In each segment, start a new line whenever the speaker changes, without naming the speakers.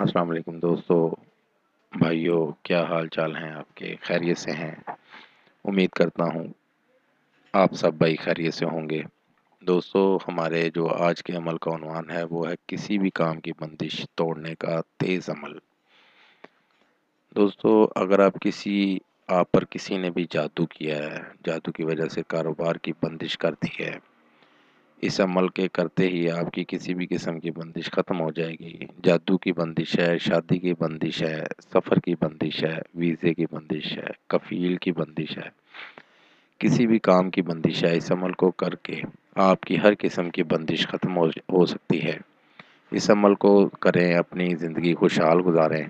السلام علیکم دوستو، بھائیوں، کیا حال چال ہیں آپ کے؟ خیریت سے ہیں؟ امید کرتا ہوں آپ سب بھائی خیریت سے ہوں گے۔ دوستو، ہمارے جو آج کے عمل کا عنوان ہے وہ ہے کسی بھی کام کی بندش توڑنے کا تیز عمل۔ دوستو، اگر آپ پر کسی نے بھی جادو کیا ہے، جادو کی وجہ سے کاروبار کی بندش کر دی ہے، اس عمل کے کرتے ہی آپ کی کسی بھی قسم کی بندش ختم ہو جائے گی۔ جادو کی بندش ہے، شادی کی بندش ہے، سفر کی بندش ہے، ویزے کی بندش ہے، کفیل کی بندش ہے، کسی بھی کام کی بندش ہے۔ اس عمل کو کر کے آپ کی ہر قسم کی بندش ختم ہو سکتی ہے۔ اس عمل کو کریں، اپنی زندگی خوشحال گزاریں۔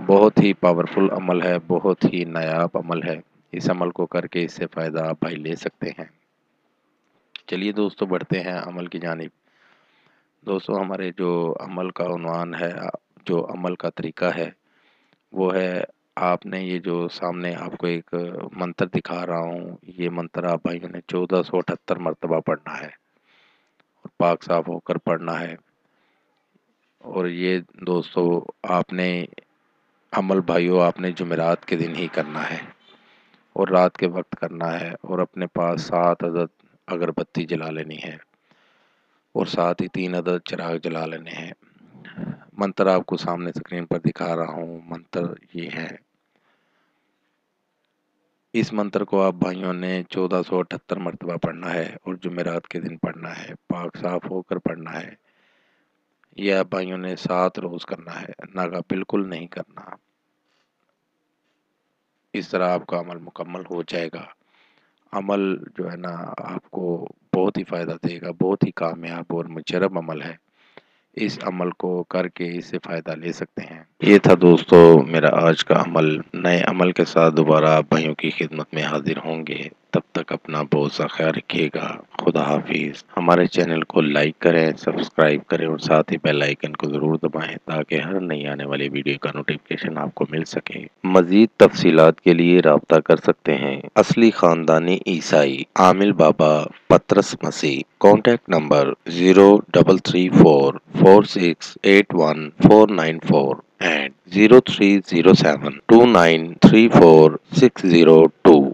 بہت ہی پاورفل عمل ہے، بہت ہی نایاب عمل ہے۔ اس عمل کو کر کے اس سے فائدہ آپ بھائی لے سکتے ہیں۔ چلیے دوستو، بڑھتے ہیں عمل کی جانب۔ دوستو، ہمارے جو عمل کا عنوان ہے، جو عمل کا طریقہ ہے، وہ ہے آپ نے یہ جو سامنے آپ کو ایک منتر دکھا رہا ہوں، یہ منتر آپ بھائیوں نے 1478 مرتبہ پڑھنا ہے اور پاک صاف ہو کر پڑھنا ہے۔ اور یہ دوستو آپ نے عمل بھائیوں آپ نے جمعرات کے دن ہی کرنا ہے اور رات کے وقت کرنا ہے، اور اپنے پاس 7 عدد اگربتی جلا لینی ہے اور ساتھ ہی 3 عدد چراغ جلا لینے ہیں۔ منتر آپ کو سامنے اسکرین پر دکھا رہا ہوں، منتر یہ ہے۔ اس منتر کو آپ بھائیوں نے 1478 مرتبہ پڑھنا ہے اور جمعرات کے دن پڑھنا ہے، پاک صاف ہو کر پڑھنا ہے۔ یہ آپ بھائیوں نے 7 روز کرنا ہے، ناغا بالکل نہیں کرنا۔ اس طرح آپ کا عمل مکمل ہو جائے گا۔ عمل جو ہے نا آپ کو بہت ہی فائدہ دے گا، بہت ہی کامیاب اور مجرب عمل ہے۔ اس عمل کو کر کے اس سے فائدہ لے سکتے ہیں۔ یہ تھا دوستو میرا آج کا عمل۔ نئے عمل کے ساتھ دوبارہ آپ بھائیوں کی خدمت میں حاضر ہوں گے۔ تب تک اپنا بہت سا خیال رکھیے گا۔ خدا حافظ۔ ہمارے چینل کو لائک کریں، سبسکرائب کریں اور ساتھ ہی بیل آئیکن کو ضرور دبائیں تاکہ ہر نئی آنے والی ویڈیو کا نوٹیفکیشن آپ کو مل سکے۔ مزید تفصیلات کے لیے رابطہ کر سکتے ہیں۔ اصلی خاندانی عیسائی عامل بابا پطرس مسیح۔ Contact number 0304468194 and 0307293460 2